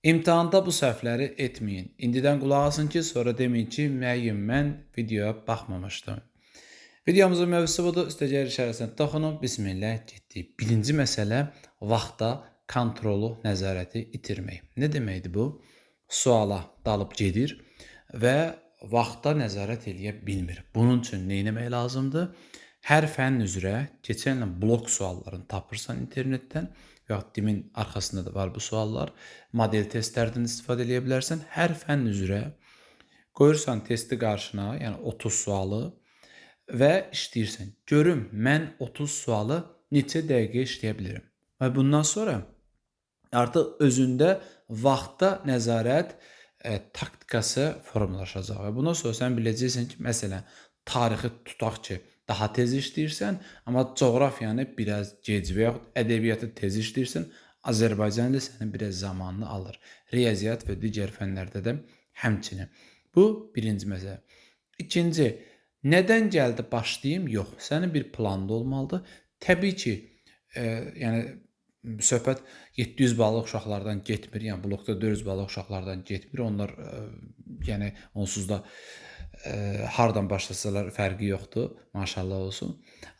İmtahanda bu səhvləri etməyin. İndidən qulaq asın ki, sonra deməyin ki, müəyyən mən videoya baxmamışdım. Videomuzun mövzusu budur. Üstəcər işarəsinə toxunun. Bismillah getdik. Birinci məsələ vaxta kontrolu, nəzarəti itirmək. Nə deməkdir bu? Suala dalıb gedir və vaxta nəzarət eləyə bilmir. Bunun üçün nə etmək lazımdır? Hər fənn üzrə keçən il blok suallarını tapırsan internetdən və ya dimin arxasında da var bu suallar. Model testlərdən istifadə edə bilərsən. Hər fənn üzrə qoyursan testi qarşına, yəni 30 sualı və işləyirsən. Görüm mən 30 sualı neçə dəqiqə işləyə bilirəm. Və bundan sonra artıq özündə vaxta nəzarət taktikası formalaşacaq və bundan sonra sən biləcəksən ki, məsələn, tarixi tutaq ki, daha tez işləyirsən, amma coğrafiyanı biraz gec və yaxud ədəbiyyatı tez işləyirsən, Azərbaycan dili sənin biraz zamanını alır. Riyaziyyat və digər fənlərdə də həmçinin. Bu birinci məsələ. İkinci, nədən gəldi başlayım? Yox, sənin bir planın olmalıdır. Təbii ki, yəni söhbət 700 ballı uşaqlardan getmir, yəni blokda 400 ballı uşaqlardan getmir. Onlar yəni onsuz da hardan başlasalar fərqi yoxdur, maşallah olsun.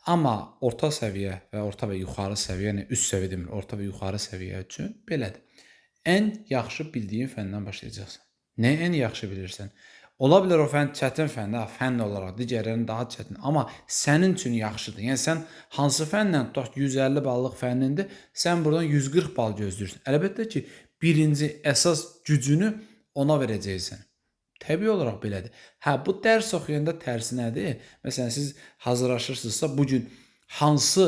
Amma orta səviyyə və orta və yuxarı səviyyə, yəni üst səviyyə demir, orta və yuxarı səviyyə üçün belədir. Ən yaxşı bildiyin fəndən başlayacaqsan. Nə ən yaxşı bilirsən? Ola bilər o fənn çətin fəndir, fənn olaraq digərlərindən daha çətin, amma sənin üçün yaxşıdır. Yəni sən hansı fəndən tutaq 150 ballıq fənnindir, sən buradan 140 bal gözləyirsən. Əlbəttə ki, birinci əsas gücünü ona verəcəksən. Təbii olaraq belədir. Hə, bu dərs oxuyanda tərsi nədir? Məsələn, siz hazırlaşırsınızsa, bu gün hansı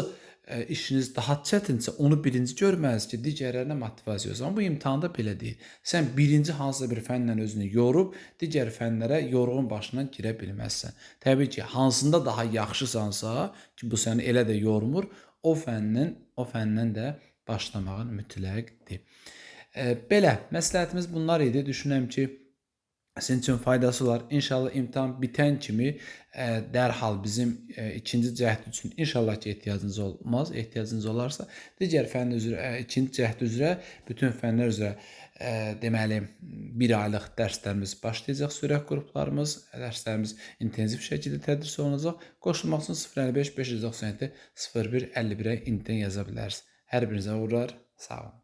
işiniz daha çətinsə, onu birinci görməlisiniz ki, digərlərinə motivasiya olsun. Amma bu imtahanda belə deyil. Sən birinci hansısa bir fənlə özünü yorub, digər fənlərə yorğun başından girə bilməzsən. Təbii ki, hansında daha yaxşısansa, ki, bu səni elə də yormur, o fəndən də başlamağın mütləqdir. Belə, məsləhətimiz bunlar idi. Düşünürəm ki, sizin üçün faydası olar. İnşallah imtahan bitən kimi dərhal bizim ikinci cəhd üçün inşallah ki, ehtiyacınız olmaz. Ehtiyacınız olarsa, digər fənn üzrə, ikinci cəhd üzrə, bütün fənlər üzrə deməli, bir aylıq dərslərimiz başlayacaq, sürət qruplarımız, dərslərimiz intensiv şəkildə tədris olunacaq. Qoşulmaq üçün 055 597 01 51-ə indidən yaza bilərsiniz. Hər birinizə uğurlar, sağ olun.